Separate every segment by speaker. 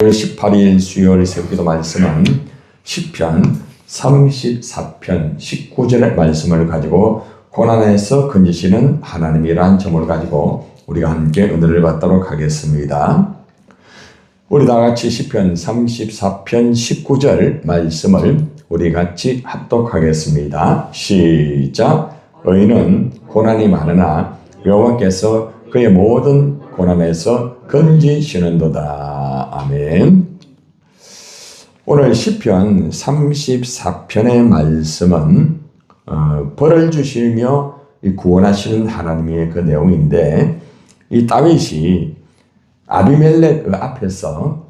Speaker 1: 18일 수요일 새벽기도 말씀은 시편 34편 19절의 말씀을 가지고 고난에서 건지시는 하나님이란 점을 가지고 우리가 함께 은혜를 받도록 하겠습니다. 우리 다 같이 시편 34편 19절 말씀을 우리 같이 합독하겠습니다. 시작. 의인은 고난이 많으나 여호와께서 그의 모든 고난에서 건지시는도다. 아멘. 오늘 시편 34편의 말씀은 벌을 주시며 구원하시는 하나님의 그 내용인데, 이 다윗이 아비멜렉 앞에서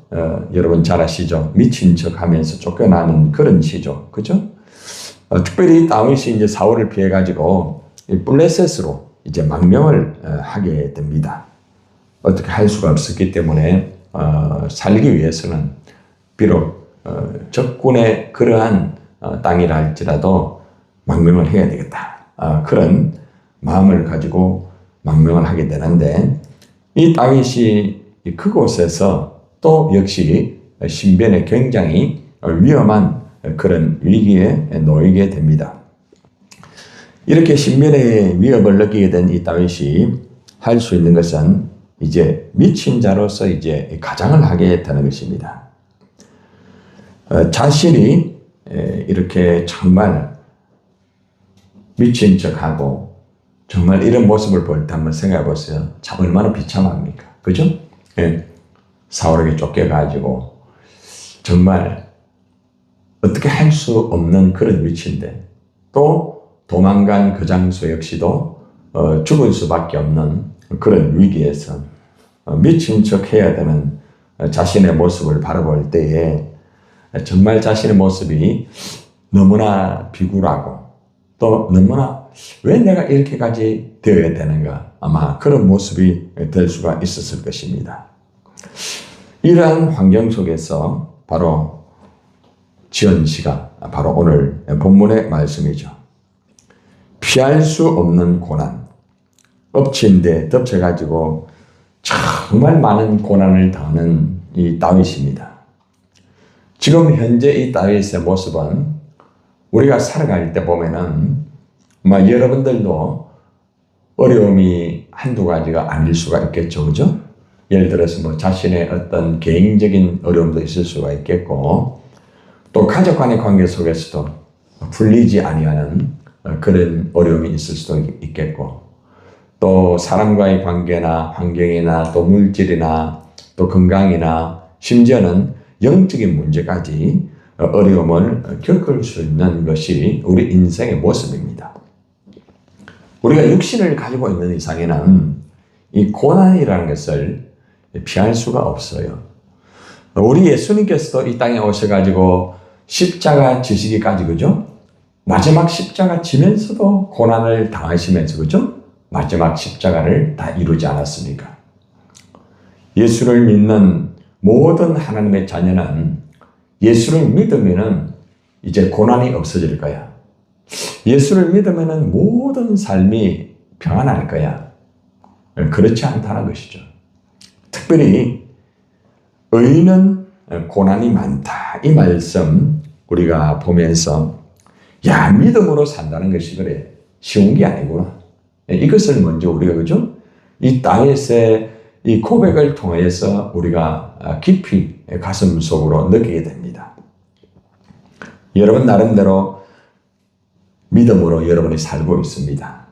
Speaker 1: 여러분 잘 아시죠? 미친 척하면서 쫓겨나는 그런 시죠, 그죠? 특별히 다윗이 이제 사울을 피해 가지고 블레셋으로 이제 망명을 하게 됩니다. 어떻게 할 수가 없었기 때문에 살기 위해서는 비록 적군의 그러한 땅이라 할지라도 망명을 해야 되겠다. 그런 마음을 가지고 망명을 하게 되는데, 이 다윗이 그곳에서 또 역시 신변에 굉장히 위험한 그런 위기에 놓이게 됩니다. 이렇게 신변의 위협을 느끼게 된 이 다윗이 할 수 있는 것은 이제 미친 자로서 이제 가장을 하게 되는 것입니다. 자신이 이렇게 정말 미친 척하고 정말 이런 모습을 볼 때 한번 생각해 보세요. 참 얼마나 비참합니까? 그죠? 예. 사울에게 쫓겨가지고 정말 어떻게 할 수 없는 그런 위치인데, 또 도망간 그 장소 역시도 죽을 수밖에 없는 그런 위기에서 미친 척 해야 되는 자신의 모습을 바라볼 때에 정말 자신의 모습이 너무나 비굴하고, 또 너무나 왜 내가 이렇게까지 되어야 되는가, 아마 그런 모습이 될 수가 있었을 것입니다. 이러한 환경 속에서 바로 지은 시가 바로 오늘 본문의 말씀이죠. 피할 수 없는 고난, 엎친 데 덮쳐가지고 정말 많은 고난을 당하는 이 다윗입니다. 지금 현재 이 다윗의 모습은 우리가 살아갈 때 보면은 아마 여러분들도 어려움이 한두 가지가 아닐 수가 있겠죠, 그죠? 예를 들어서 뭐 자신의 어떤 개인적인 어려움도 있을 수가 있겠고, 또 가족 간의 관계 속에서도 풀리지 아니하는 그런 어려움이 있을 수도 있겠고, 또 사람과의 관계나 환경이나 또 물질이나 또 건강이나 심지어는 영적인 문제까지 어려움을 겪을 수 있는 것이 우리 인생의 모습입니다. 우리가 육신을 가지고 있는 이상에는 이 고난이라는 것을 피할 수가 없어요. 우리 예수님께서도 이 땅에 오셔가지고 십자가 지시기까지, 그죠? 마지막 십자가 지면서도 고난을 당하시면서, 그죠? 마지막 십자가를 다 이루지 않았습니까? 예수를 믿는 모든 하나님의 자녀는 예수를 믿으면은 이제 고난이 없어질 거야. 예수를 믿으면은 모든 삶이 평안할 거야. 그렇지 않다는 것이죠. 특별히 의인은 고난이 많다, 이 말씀 우리가 보면서, 야, 믿음으로 산다는 것이 그래 쉬운 게 아니구나. 이것을 먼저 우리가, 그죠? 이 다윗의 이 고백을 통해서 우리가 깊이 가슴 속으로 느끼게 됩니다. 여러분 나름대로 믿음으로 여러분이 살고 있습니다.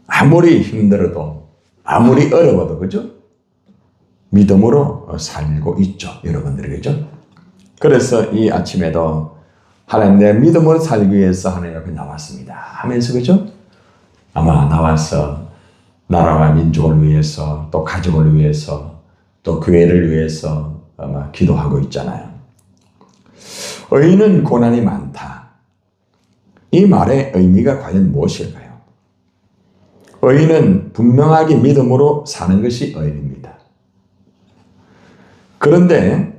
Speaker 1: 아무리 힘들어도, 아무리 어려워도, 그죠? 믿음으로 살고 있죠, 여러분들이, 그죠? 그래서 이 아침에도 하나님, 내 믿음으로 살기 위해서 하나님 앞에 나왔습니다 하면서, 그죠? 아마 나와서 나라와 민족을 위해서, 또 가족을 위해서, 또 교회를 위해서 아마 기도하고 있잖아요. 의인은 고난이 많다, 이 말의 의미가 과연 무엇일까요? 의인은 분명하게 믿음으로 사는 것이 의인입니다. 그런데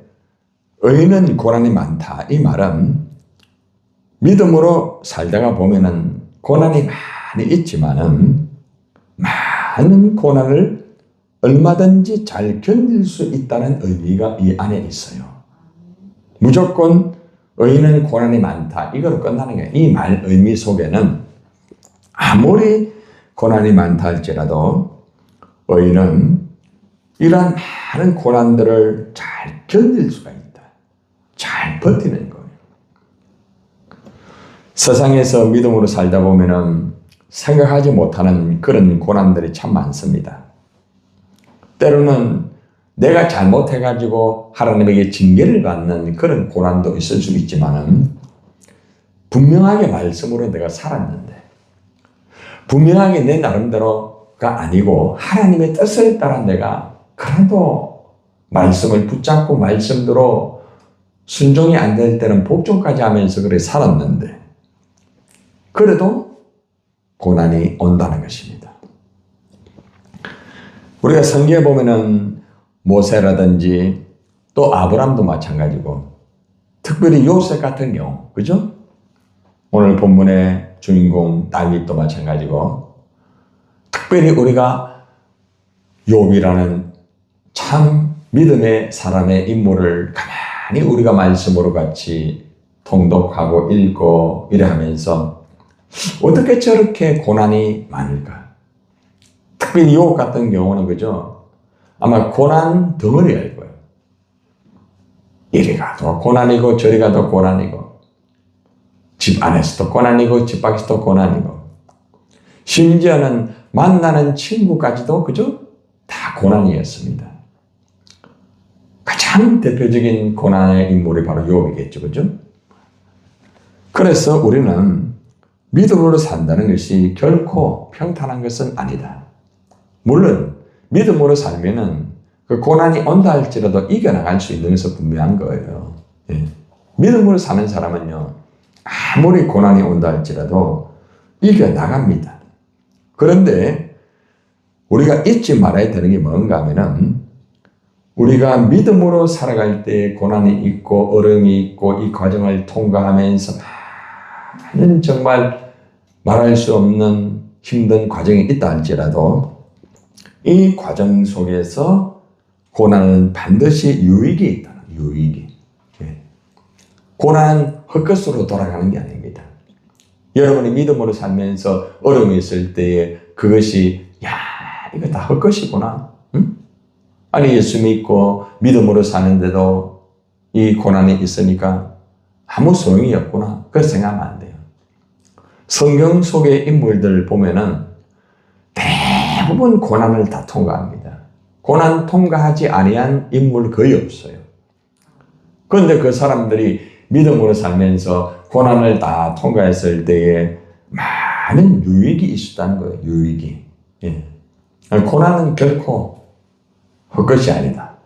Speaker 1: 의인은 고난이 많다, 이 말은 믿음으로 살다가 보면은 고난이 많이 있지만은 많은 고난을 얼마든지 잘 견딜 수 있다는 의미가 이 안에 있어요. 무조건 의인은 고난이 많다. 이거로 끝나는 거예요. 이 말 의미 속에는 아무리 고난이 많다 할지라도 의인은 이러한 많은 고난들을 잘 견딜 수가 있다. 잘 버티는 거예요. 세상에서 믿음으로 살다 보면은 생각하지 못하는 그런 고난들이 참 많습니다. 때로는 내가 잘못해가지고 하나님에게 징계를 받는 그런 고난도 있을 수 있지만은 분명하게 말씀으로 내가 살았는데 분명하게 내 나름대로가 아니고 하나님의 뜻을 따라 내가 그래도 말씀을 붙잡고 말씀대로 순종이 안 될 때는 복종까지 하면서 그래 살았는데 그래도 고난이 온다는 것입니다. 우리가 성경에 보면은 모세라든지 또 아브람도 마찬가지고 특별히 요셉 같은 경우, 그죠? 오늘 본문의 주인공 다윗도 마찬가지고 특별히 우리가 욥이라는 참 믿음의 사람의 인물을 가만히 우리가 말씀으로 같이 통독하고 읽고 이래 하면서 어떻게 저렇게 고난이 많을까? 특별히 욥 같은 경우는 그죠? 아마 고난 덩어리일 거예요. 이리 가도 고난이고 저리 가도 고난이고 집 안에서도 고난이고 집 밖에서도 고난이고 심지어는 만나는 친구까지도 그죠? 다 고난이었습니다. 가장 대표적인 고난의 인물이 바로 욥이겠죠. 그죠? 그래서 우리는 믿음으로 산다는 것이 결코 평탄한 것은 아니다. 물론 믿음으로 살면은 그 고난이 온다 할지라도 이겨나갈 수 있는 것은 분명한 거예요. 예. 믿음으로 사는 사람은요, 아무리 고난이 온다 할지라도 이겨나갑니다. 그런데 우리가 잊지 말아야 되는 게 뭔가 하면은 우리가 믿음으로 살아갈 때 고난이 있고 어려움이 있고 이 과정을 통과하면서 많은 정말 말할 수 없는 힘든 과정이 있다 할지라도 이 과정 속에서 고난은 반드시 유익이 있다. 유익이. 예. 고난은 헛것으로 돌아가는 게 아닙니다. 여러분이 믿음으로 살면서 어려움이 있을 때에 그것이 야 이거 다 헛것이구나. 응? 아니 예수 믿고 믿음으로 사는데도 이 고난이 있으니까 아무 소용이 없구나. 그렇게 생각하면 안 돼요. 성경 속의 인물들 보면은 대부분 고난을 다 통과합니다. 고난 통과하지 아니한 인물 거의 없어요. 그런데 그 사람들이 믿음으로 살면서 고난을 다 통과했을 때에 많은 유익이 있었다는 거예요. 유익이. 예. 고난은 결코 헛것이 아니다.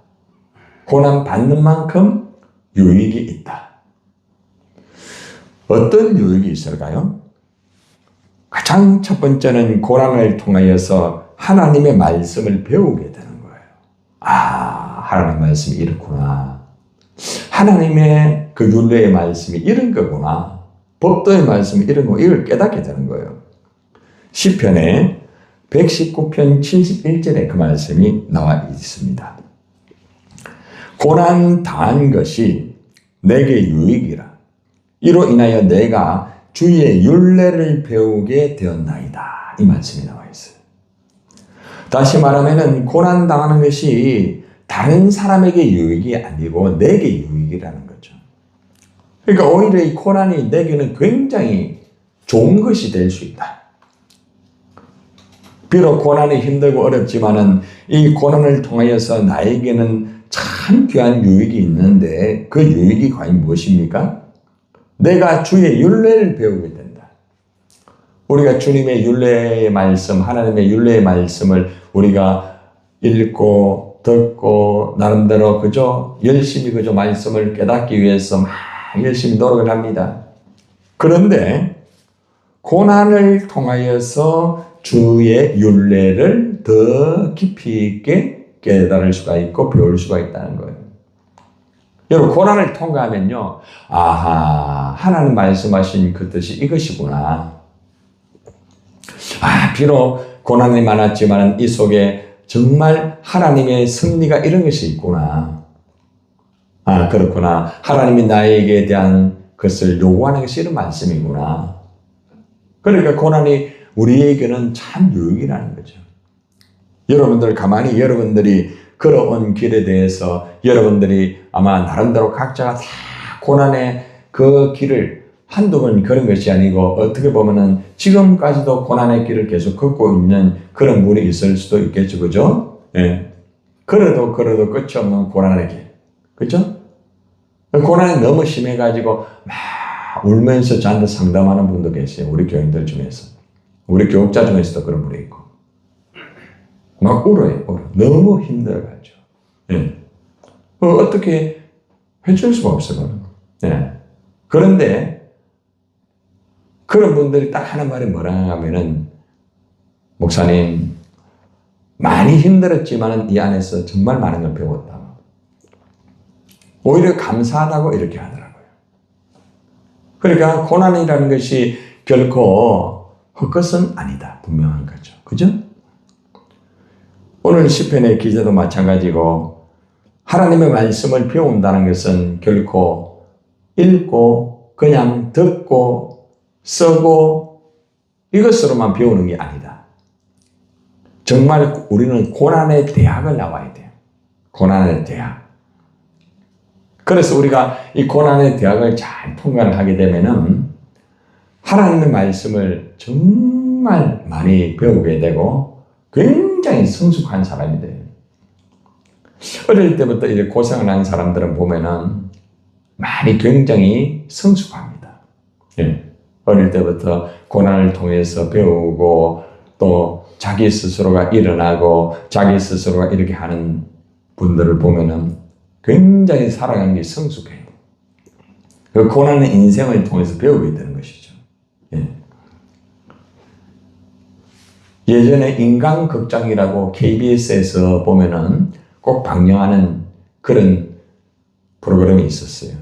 Speaker 1: 고난 받는 만큼 유익이 있다. 어떤 유익이 있을까요? 가장 첫 번째는 고난을 통하여서 하나님의 말씀을 배우게 되는 거예요. 아, 하나님의 말씀이 이렇구나. 하나님의 그 율례의 말씀이 이런 거구나. 법도의 말씀이 이런 거, 이걸 깨닫게 되는 거예요. 시편에 119편 71절에 그 말씀이 나와 있습니다. 고난 당한 것이 내게 유익이라. 이로 인하여 내가 주의 율례를 배우게 되었나이다. 이 말씀이 나와 있어요. 다시 말하면 고난 당하는 것이 다른 사람에게 유익이 아니고 내게 유익이라는 거죠. 그러니까 오히려 이 고난이 내게는 굉장히 좋은 것이 될 수 있다. 비록 고난이 힘들고 어렵지만은 이 고난을 통하여서 나에게는 참 귀한 유익이 있는데 그 유익이 과연 무엇입니까? 내가 주의 율례를 배우게 된다. 우리가 주님의 율례의 말씀, 하나님의 율례의 말씀을 우리가 읽고 듣고 나름대로 그저 열심히 그저 말씀을 깨닫기 위해서 막 열심히 노력을 합니다. 그런데 고난을 통하여서 주의 율례를 더 깊이 있게 깨달을 수가 있고 배울 수가 있다는 거예요. 여러분 고난을 통과하면요. 아하 하나님 말씀하신 그 뜻이 이것이구나. 아 비록 고난이 많았지만 이 속에 정말 하나님의 섭리가 이런 것이 있구나. 아, 그렇구나. 하나님이 나에게 대한 것을 요구하는 것이 이런 말씀이구나. 그러니까 고난이 우리에게는 참 유익이라는 거죠. 여러분들 가만히 여러분들이 걸어온 길에 대해서 여러분들이 아마 나름대로 각자가 다 고난의 그 길을 한두 번 걸은 것이 아니고 어떻게 보면은 지금까지도 고난의 길을 계속 걷고 있는 그런 분이 있을 수도 있겠죠. 그죠? 예. 걸어도 끝이 없는 고난의 길. 그죠? 고난이 너무 심해가지고 막 울면서 저한테 상담하는 분도 계세요. 우리 교인들 중에서. 우리 교육자 중에서도 그런 분이 있고. 막 울어요. 너무 힘들어가지고. 예. 어떻게 해줄 수가 없어요. 예. 그런데 그런 분들이 딱 하는 말이 뭐라 하면은, 목사님, 많이 힘들었지만 이 안에서 정말 많은 걸 배웠다. 오히려 감사하다고 이렇게 하더라고요. 그러니까 고난이라는 것이 결코 헛것은 아니다. 분명한 거죠. 그죠? 오늘 시편의 기자도 마찬가지고 하나님의 말씀을 배운다는 것은 결코 읽고 그냥 듣고 쓰고 이것으로만 배우는 게 아니다. 정말 우리는 고난의 대학을 나와야 돼요. 고난의 대학. 그래서 우리가 이 고난의 대학을 잘 통과를 하게 되면은 하나님의 말씀을 정말 많이 배우게 되고 굉장히 성숙한 사람이 돼요. 어릴 때부터 이제 고생을 한 사람들은 보면은 많이 굉장히 성숙합니다. 예. 어릴 때부터 고난을 통해서 배우고 또 자기 스스로가 일어나고 자기 스스로가 이렇게 하는 분들을 보면은 굉장히 살아가는 게 성숙해요. 그 고난의 인생을 통해서 배우게 되는 것이죠. 예. 예전에 인간극장이라고 KBS에서 보면은 꼭 방영하는 그런 프로그램이 있었어요.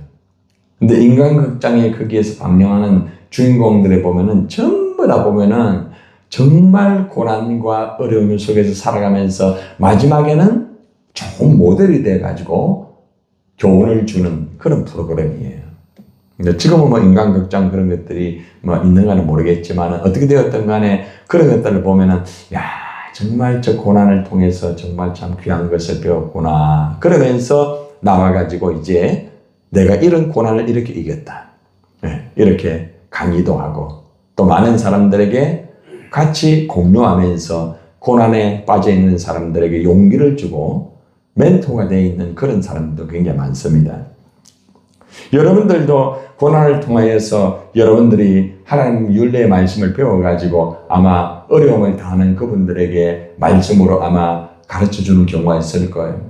Speaker 1: 근데 인간극장에 거기에서 방영하는 주인공들을 보면은 전부 다 보면은 정말 고난과 어려움 속에서 살아가면서 마지막에는 좋은 모델이 돼가지고 교훈을 주는 그런 프로그램이에요. 근데 지금은 뭐 인간극장 그런 것들이 뭐 있는가는 모르겠지만 어떻게 되었든 간에 그런 것들을 보면은 야, 정말 저 고난을 통해서 정말 참 귀한 것을 배웠구나. 그러면서 나와가지고 이제 내가 이런 고난을 이렇게 이겼다. 네, 이렇게 강의도 하고 또 많은 사람들에게 같이 공유하면서 고난에 빠져 있는 사람들에게 용기를 주고 멘토가 되어 있는 그런 사람들도 굉장히 많습니다. 여러분들도 고난을 통하여서 여러분들이 하나님 율례의 말씀을 배워가지고 아마 어려움을 당하는 그분들에게 말씀으로 아마 가르쳐주는 경우가 있을 거예요.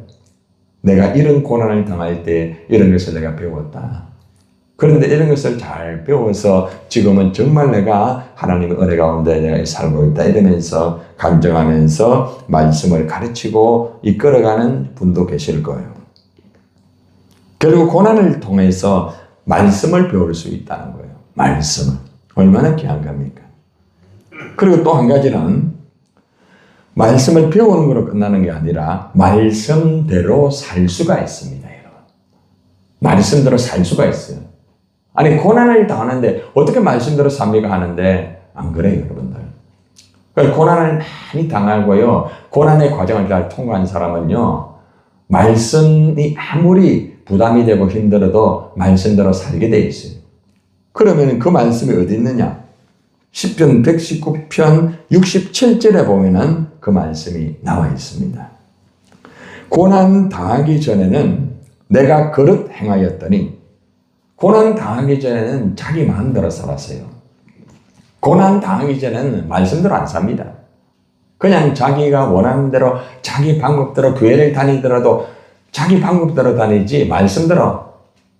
Speaker 1: 내가 이런 고난을 당할 때 이런 것을 내가 배웠다. 그런데 이런 것을 잘 배워서 지금은 정말 내가 하나님의 은혜 가운데 내가 살고 있다 이러면서 간증하면서 말씀을 가르치고 이끌어가는 분도 계실 거예요. 결국 고난을 통해서 말씀을 배울 수 있다는 거예요. 말씀을. 얼마나 귀한 겁니까? 그리고 또 한 가지는 말씀을 배우는 것으로 끝나는 게 아니라 말씀대로 살 수가 있습니다. 여러분. 말씀대로 살 수가 있어요. 아니 고난을 당하는데 어떻게 말씀대로 삽니까 하는데 안 그래요 여러분들. 그러니까 고난을 많이 당하고요. 고난의 과정을 잘 통과한 사람은요. 말씀이 아무리 부담이 되고 힘들어도 말씀대로 살게 돼 있어요. 그러면 그 말씀이 어디 있느냐? 시편 119편 67절에 보면은 그 말씀이 나와 있습니다. 고난 당하기 전에는 내가 그릇 행하였더니 고난 당하기 전에는 자기 마음대로 살았어요. 고난 당하기 전에는 말씀대로 안 삽니다. 그냥 자기가 원하는 대로 자기 방법대로 교회를 다니더라도 자기 방법대로 다니지 말씀대로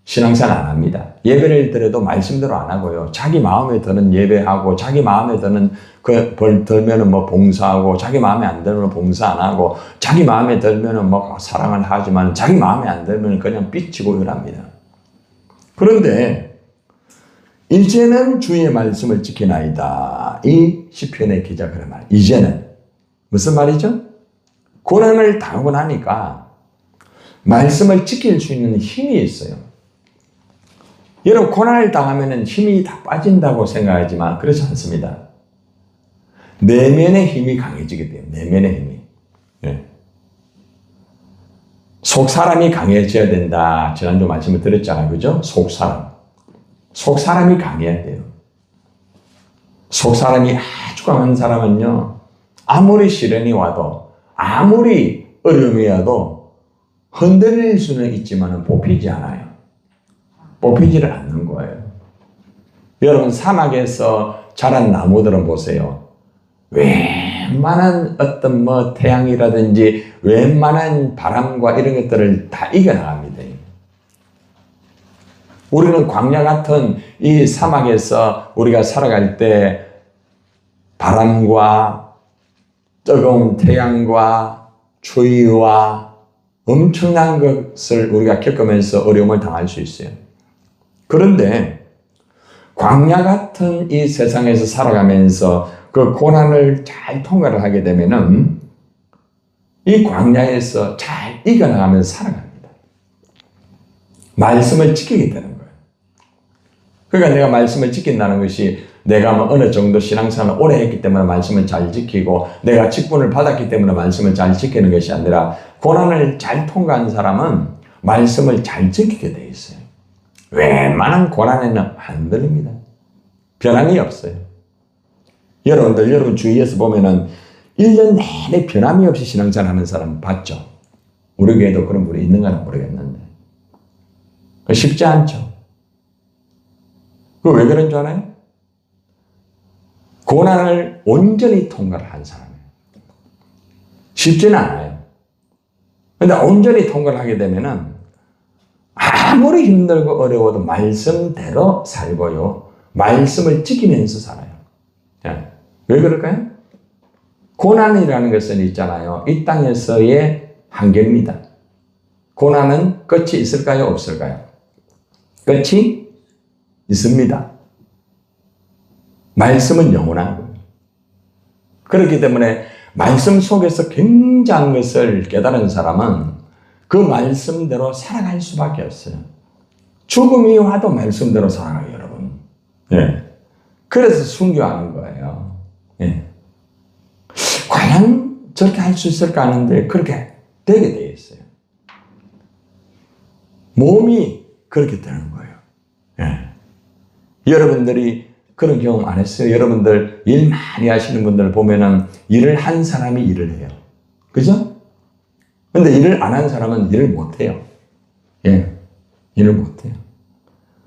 Speaker 1: 신앙생활 안 합니다. 예배를 드려도 말씀대로 안 하고요. 자기 마음에 드는 예배하고 자기 마음에 드는 그 벌 들면은 뭐 봉사하고 자기 마음에 안 들면 봉사 안 하고 자기 마음에 들면은 뭐 사랑을 하지만 자기 마음에 안 들면 그냥 삐치고 이랍니다. 그런데 이제는 주의 말씀을 지키나이다. 이 시편의 기자 그런 말. 이제는 무슨 말이죠? 고난을 당하고 나니까 말씀을 지킬 수 있는 힘이 있어요. 여러분, 고난을 당하면 힘이 다 빠진다고 생각하지만 그렇지 않습니다. 내면의 힘이 강해지게 돼요. 내면의 힘이. 네. 속 사람이 강해져야 된다. 지난주 말씀을 드렸잖아요. 그죠? 속 사람. 속 사람이 강해야 돼요. 속 사람이 아주 강한 사람은요, 아무리 시련이 와도, 아무리 어려움이 와도 흔들릴 수는 있지만 뽑히지 않아요. 뽑히지를 않는 거예요. 여러분, 사막에서 자란 나무들은 보세요. 웬만한 어떤 태양이라든지 웬만한 바람과 이런 것들을 다 이겨나갑니다. 우리는 광야 같은 이 사막에서 우리가 살아갈 때 바람과 뜨거운 태양과 추위와 엄청난 것을 우리가 겪으면서 어려움을 당할 수 있어요. 그런데 광야 같은 이 세상에서 살아가면서 그 고난을 잘 통과를 하게 되면은 이 광야에서 잘 이겨나가면서 살아갑니다. 말씀을 지키게 되는 거예요. 그러니까 내가 말씀을 지킨다는 것이 내가 어느 정도 신앙생활을 오래 했기 때문에 말씀을 잘 지키고 내가 직분을 받았기 때문에 말씀을 잘 지키는 것이 아니라 고난을 잘 통과한 사람은 말씀을 잘 지키게 돼 있어요. 웬만한 고난에는 안 들립니다. 변함이 없어요. 여러분 주위에서 보면은 1년 내내 변함이 없이 신앙생활 하는 사람 봤죠? 우리 교회도 그런 분이 있는가는 모르겠는데. 쉽지 않죠? 왜 그런 줄 알아요? 고난을 온전히 통과를 한 사람이에요. 쉽지는 않아요. 그런데 온전히 통과를 하게 되면은 아무리 힘들고 어려워도 말씀대로 살고요. 말씀을 지키면서 살아요. 왜 그럴까요? 고난이라는 것은 있잖아요. 이 땅에서의 한계입니다. 고난은 끝이 있을까요? 없을까요? 끝이 있습니다. 말씀은 영원한 거예요. 그렇기 때문에 말씀 속에서 굉장한 것을 깨달은 사람은 그 말씀대로 살아갈 수밖에 없어요. 죽음이 와도 말씀대로 살아가요, 여러분. 예. 그래서 순교하는 거예요. 예. 과연 저렇게 할 수 있을까 하는데 그렇게 되게 되어 있어요. 몸이 그렇게 되는 거예요. 예. 여러분들이 그런 경험 안 했어요? 여러분들 일 많이 하시는 분들 보면은 일을 한 사람이 일을 해요. 그죠? 근데 일을 안 한 사람은 일을 못 해요. 예. 일을 못 해요.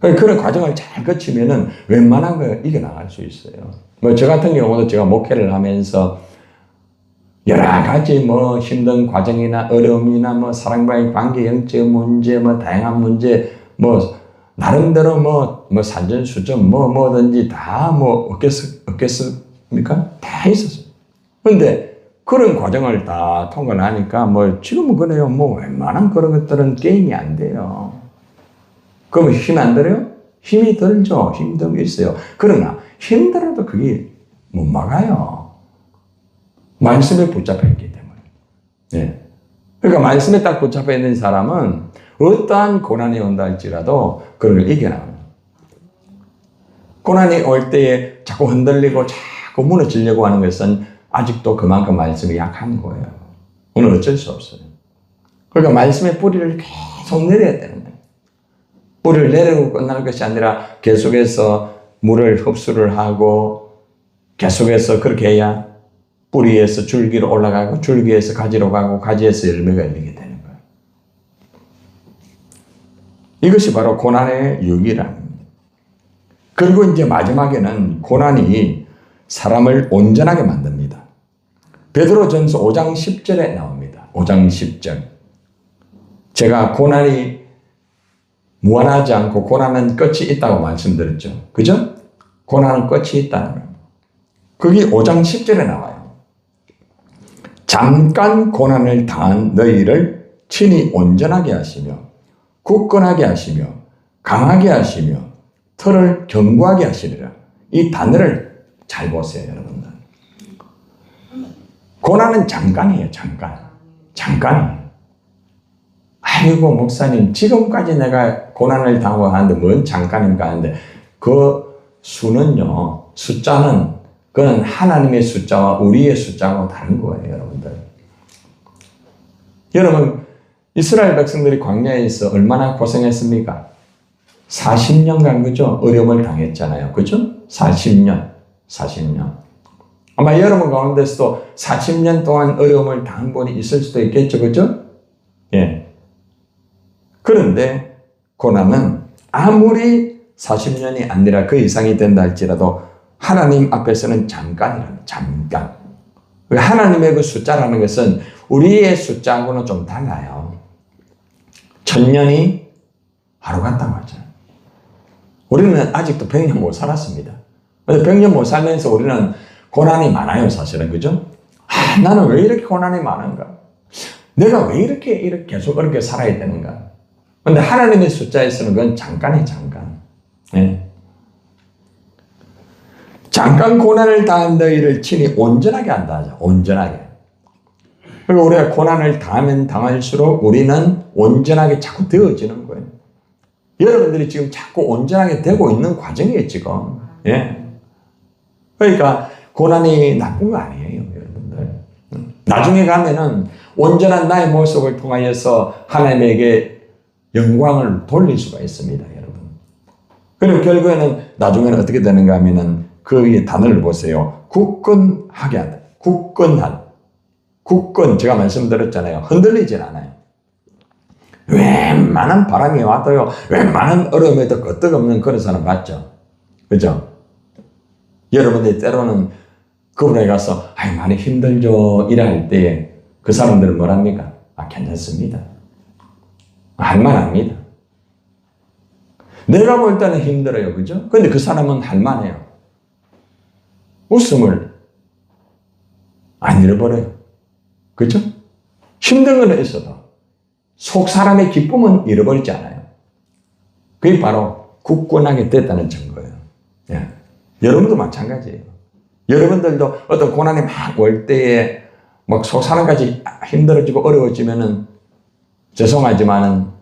Speaker 1: 그런 과정을 잘 거치면은 웬만한 거 이겨나갈 수 있어요. 저 같은 경우도 제가 목회를 하면서 여러 가지 힘든 과정이나 어려움이나 사람과의 관계, 영적 문제, 다양한 문제, 나름대로 산전수전, 뭐든지 다 없겠습니까? 다 있었어요. 근데 그런 과정을 다 통과를 하니까 지금은 그래요. 웬만한 그런 것들은 게임이 안 돼요. 그러면 힘 안 들어요? 힘이 들죠. 힘든 게 있어요. 그러나 힘들어도 그게 못 막아요. 말씀에 붙잡혀 있기 때문에. 네. 그러니까 말씀에 딱 붙잡혀 있는 사람은 어떠한 고난이 온다 할지라도 그걸 이겨나가요. 고난이 올 때에 자꾸 흔들리고 자꾸 무너지려고 하는 것은 아직도 그만큼 말씀이 약한 거예요. 오늘 어쩔 수 없어요. 그러니까 말씀의 뿌리를 계속 내려야 되는 거예요. 뿌리를 내리고 끝날 것이 아니라 계속해서 물을 흡수를 하고 계속해서 그렇게 해야 뿌리에서 줄기로 올라가고 줄기에서 가지로 가고 가지에서 열매가 열리게 되는 거예요. 이것이 바로 고난의 유기랍니다. 그리고 이제 마지막에는 고난이 사람을 온전하게 만듭니다. 베드로전서 5장 10절에 나옵니다. 5장 10절. 제가 고난이 무한하지 않고 고난은 끝이 있다고 말씀드렸죠. 그죠? 고난은 끝이 있다는 거예요. 그게 5장 10절에 나와요. 잠깐 고난을 당한 너희를 친히 온전하게 하시며 굳건하게 하시며 강하게 하시며 털을 견고하게 하시리라. 이 단어를 잘 보세요, 여러분들. 고난은 잠깐이에요, 잠깐. 잠깐. 아이고 목사님 지금까지 내가 고난을 당하고 하는데 뭔 잠깐인가 하는데 그 수는요. 숫자는 그건 하나님의 숫자와 우리의 숫자하고 다른 거예요. 여러분들. 여러분 이스라엘 백성들이 광야에 있어 얼마나 고생했습니까? 40년간 그죠? 어려움을 당했잖아요. 그죠? 40년. 아마 여러분 가운데서도 40년 동안 어려움을 당한 분이 있을 수도 있겠죠. 그죠? 예. 그런데 고난은 아무리 40년이 아니라 그 이상이 된다 할지라도 하나님 앞에서는 잠깐이랍니다. 잠깐. 하나님의 그 숫자라는 것은 우리의 숫자하고는 좀 달라요. 1000년이 하루 같다고 하죠. 우리는 아직도 100년 못 살았습니다. 100년 못 살면서 우리는 고난이 많아요, 사실은. 그죠? 나는 왜 이렇게 고난이 많은가? 내가 왜 이렇게 계속 그렇게 살아야 되는가? 근데 하나님의 숫자에서는 그건 잠깐이 잠깐. 네. 잠깐 고난을 당한 너희를 친히 온전하게 한다 하죠. 온전하게. 그리고 우리가 고난을 당하면 당할수록 우리는 온전하게 자꾸 되어지는 거예요. 여러분들이 지금 자꾸 온전하게 되고 있는 과정이에요, 지금. 예. 그러니까 고난이 나쁜 거 아니에요, 여러분들. 나중에 가면은 온전한 나의 모습을 통하여서 하나님에게 영광을 돌릴 수가 있습니다, 여러분. 그리고 결국에는 나중에는 어떻게 되는가 하면은 그 단어를 보세요. 굳건하게 한다. 굳건한. 굳건, 제가 말씀드렸잖아요. 흔들리진 않아요. 웬만한 바람이 와도요, 웬만한 얼음에도 끄떡없는 그런 사람 맞죠? 그죠? 여러분들이 때로는 그분에 가서, 많이 힘들죠. 일할 때 그 사람들은 뭐랍니까? 괜찮습니다. 할만합니다. 내가 볼 때는 힘들어요. 그죠? 근데 그 사람은 할만해요. 웃음을 안 잃어버려요. 그죠? 힘든 건 있어도 속 사람의 기쁨은 잃어버리지 않아요. 그게 바로 굳건하게 됐다는 증거예요. 예. 여러분도 마찬가지예요. 여러분들도 어떤 고난이 막 올 때에 막 속 사람까지 힘들어지고 어려워지면은 죄송하지만은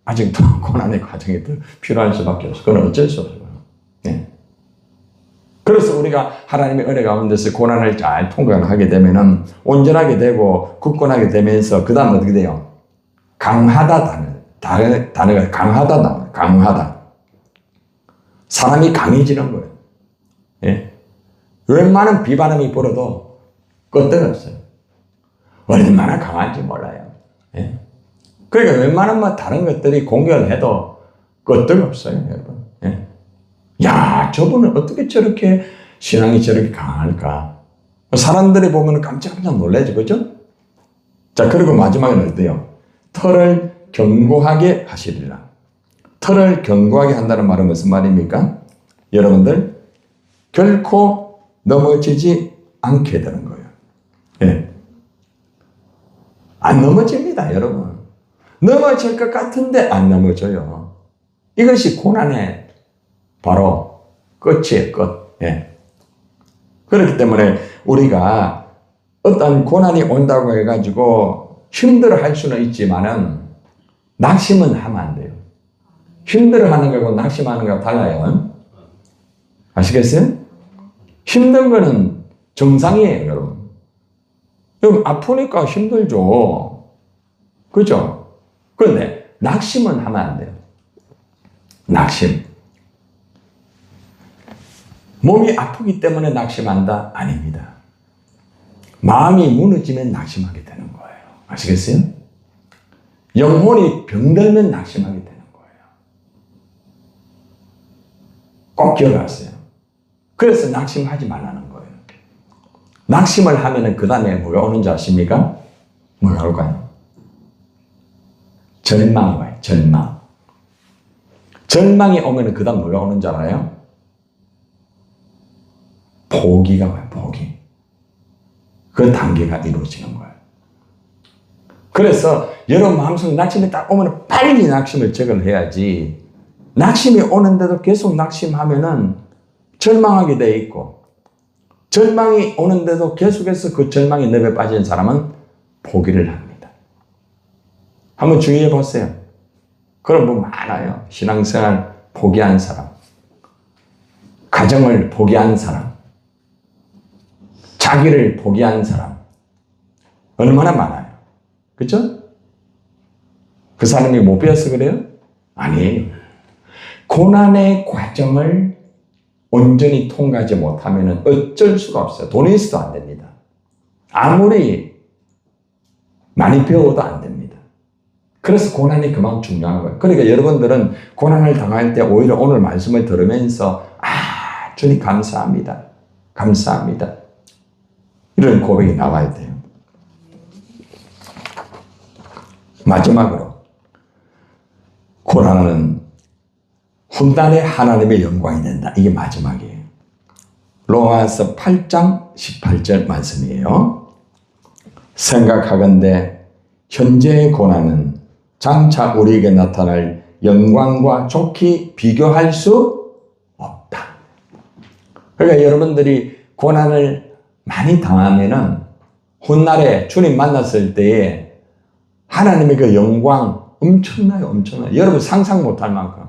Speaker 1: 아직도 고난의 과정이 더 필요할 수밖에 없어요. 그건 어쩔 수 없어요. 예. 그래서 우리가 하나님의 은혜 가운데서 고난을 잘 통과하게 되면은 온전하게 되고 굳건하게 되면서 그 다음 어떻게 돼요? 강하다 단어가 강하다. 강하다. 사람이 강해지는 거예요. 예. 웬만한 비바람이 불어도 끄떡없어요. 얼마나 강한지 몰라요. 예. 그러니까 웬만한 다른 것들이 공격을 해도 끄떡없어요, 여러분. 예. 야, 저분은 어떻게 저렇게 신앙이 저렇게 강할까? 사람들이 보면 깜짝깜짝 놀라죠, 그죠? 자, 그리고 마지막에는 어때요? 털을 견고하게 하시리라. 털을 견고하게 한다는 말은 무슨 말입니까? 여러분들, 결코 넘어지지 않게 되는 거예요. 예. 안 넘어집니다, 여러분. 넘어질 것 같은데 안 넘어져요. 이것이 고난의 바로 끝이에요, 끝. 예. 그렇기 때문에 우리가 어떤 고난이 온다고 해가지고 힘들어 할 수는 있지만은 낙심은 하면 안 돼요. 힘들어 하는 거하고 낙심하는 거하고 달라요. 아시겠어요? 힘든 거는 정상이에요, 여러분. 여러분, 아프니까 힘들죠. 그죠? 그런데 낙심은 하면 안 돼요. 낙심. 몸이 아프기 때문에 낙심한다? 아닙니다. 마음이 무너지면 낙심하게 되는 거예요. 아시겠어요? 영혼이 병들면 낙심하게 되는 거예요. 꼭 기억하세요. 그래서 낙심하지 말라는 거예요. 낙심을 하면은 그 다음에 뭐가 오는지 아십니까? 뭐가 올까요? 절망이 와요. 절망. 절망이 오면은 그 다음 뭐가 오는 줄 알아요? 포기가 와요. 포기. 그 단계가 이루어지는 거예요. 그래서 여러분 마음속에 낙심이 딱 오면 빨리 낙심을 제거를 해야지. 낙심이 오는데도 계속 낙심하면은 절망하게 돼 있고, 절망이 오는데도 계속해서 그 절망의 늪에 빠진 사람은 포기를 합니다. 한번 주의해 보세요. 그런 분 많아요. 신앙생활 포기한 사람, 가정을 포기한 사람, 자기를 포기한 사람 얼마나 많아요. 그렇죠? 그 사람이 못 배워서 그래요? 아니에요. 고난의 과정을 온전히 통과하지 못하면 어쩔 수가 없어요. 돈이 있어도 안 됩니다. 아무리 많이 배워도 안 됩니다. 그래서 고난이 그만큼 중요한 거예요. 그러니까 여러분들은 고난을 당할 때 오히려 오늘 말씀을 들으면서 주님 감사합니다. 감사합니다. 이런 고백이 나와야 돼요. 마지막으로 고난은 훗날에 하나님의 영광이 된다. 이게 마지막이에요. 로마서 8장 18절 말씀이에요. 생각하건대 현재의 고난은 장차 우리에게 나타날 영광과 좋게 비교할 수 없다. 그러니까 여러분들이 고난을 많이 당하면은 훗날에 주님 만났을 때에 하나님의 그 영광 엄청나요, 엄청나요. 여러분 상상 못할 만큼.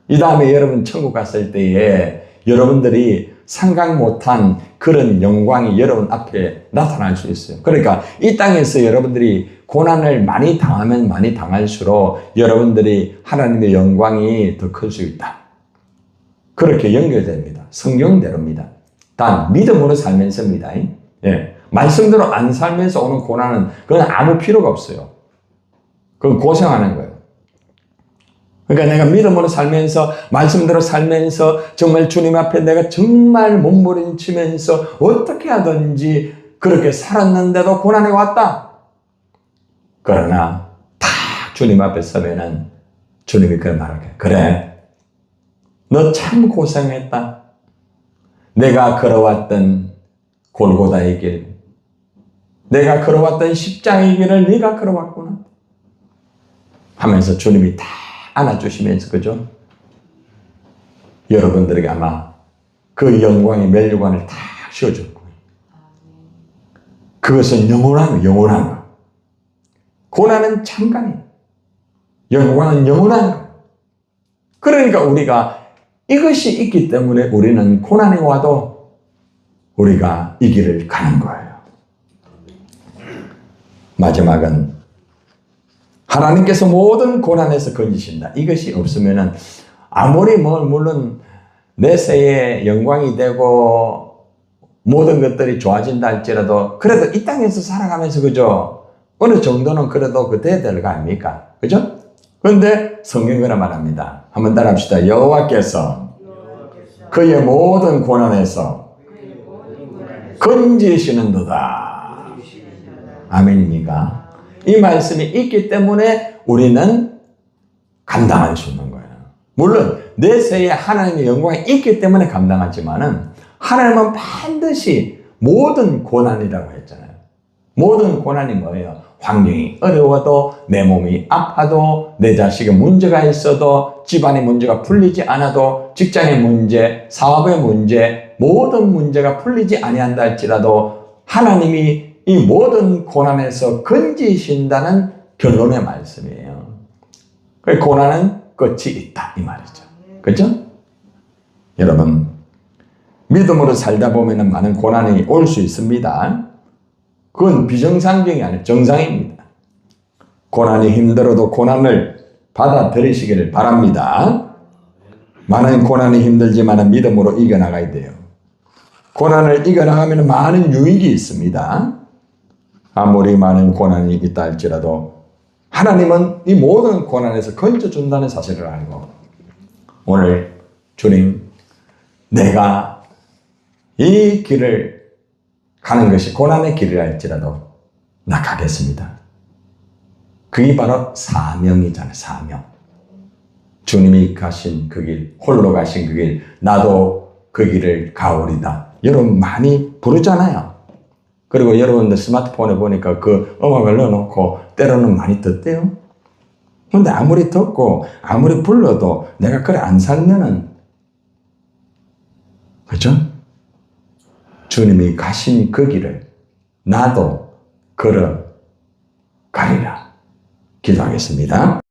Speaker 1: 이 다음에 여러분 천국 갔을 때에 여러분들이 상상 못한 그런 영광이 여러분 앞에 나타날 수 있어요. 그러니까 이 땅에서 여러분들이 고난을 많이 당하면 많이 당할수록 여러분들이 하나님의 영광이 더 클 수 있다. 그렇게 연결됩니다. 성경대로입니다. 단 믿음으로 살면서입니다. 예. 말씀대로 안 살면서 오는 고난은 그건 아무 필요가 없어요. 그건 고생하는 거예요. 그러니까 내가 믿음으로 살면서 말씀대로 살면서 정말 주님 앞에 내가 정말 몸부림치면서 어떻게 하든지 그렇게 살았는데도 고난이 왔다. 그러나 딱 주님 앞에 서면은 주님이 그걸 말할게요. 그래, 너 참 고생했다. 내가 걸어왔던 골고다의 길, 내가 걸어왔던 십자가의 길을 네가 걸어왔구나 하면서 주님이 다 안아주시면서, 그죠? 여러분들에게 아마 그 영광의 면류관을 다 씌워줄 거예요. 그것은 영원한 거. 고난은 잠깐이에요. 영광은 영원한 거. 그러니까 우리가 이것이 있기 때문에 우리는 고난이 와도 우리가 이 길을 가는 거예요. 마지막은 하나님께서 모든 고난에서 건지신다. 이것이 없으면은 아무리 물론 내세에 영광이 되고 모든 것들이 좋아진다 할지라도 그래도 이 땅에서 살아가면서, 그죠? 어느 정도는 그래도 그 돼야 될 거 아닙니까? 그죠? 그런데 성경이 그런 말합니다. 한번 따라합시다. 여호와께서 그의 모든 고난에서 건지시는도다. 아멘입니까? 이 말씀이 있기 때문에 우리는 감당할 수 있는 거예요. 물론 내세에 하나님의 영광이 있기 때문에 감당하지만은 하나님은 반드시 모든 고난이라고 했잖아요. 모든 고난이 뭐예요? 환경이 어려워도, 내 몸이 아파도, 내 자식의 문제가 있어도, 집안의 문제가 풀리지 않아도, 직장의 문제, 사업의 문제, 모든 문제가 풀리지 아니한다 할지라도 하나님이 이 모든 고난에서 건지신다는 결론의 말씀이에요. 고난은 끝이 있다, 이 말이죠. 그렇죠? 여러분, 믿음으로 살다 보면 많은 고난이 올 수 있습니다. 그건 비정상적이 아니라 정상입니다. 고난이 힘들어도 고난을 받아들이시기를 바랍니다. 많은 고난이 힘들지만 믿음으로 이겨나가야 돼요. 고난을 이겨나가면 많은 유익이 있습니다. 아무리 많은 고난이 있다 할지라도 하나님은 이 모든 고난에서 건져준다는 사실을 알고, 오늘 주님, 내가 이 길을 가는 것이 고난의 길이라 할지라도 나 가겠습니다. 그게 바로 사명이잖아요. 사명. 주님이 가신 그 길, 홀로 가신 그 길, 나도 그 길을 가오리다. 여러분 많이 부르잖아요. 그리고 여러분들 스마트폰에 보니까 그 음악을 넣어놓고 때로는 많이 듣대요. 근데 아무리 듣고 아무리 불러도 내가 그래 안 살면은, 그렇죠? 주님이 가신 그 길을 나도 걸어가리라. 기도하겠습니다.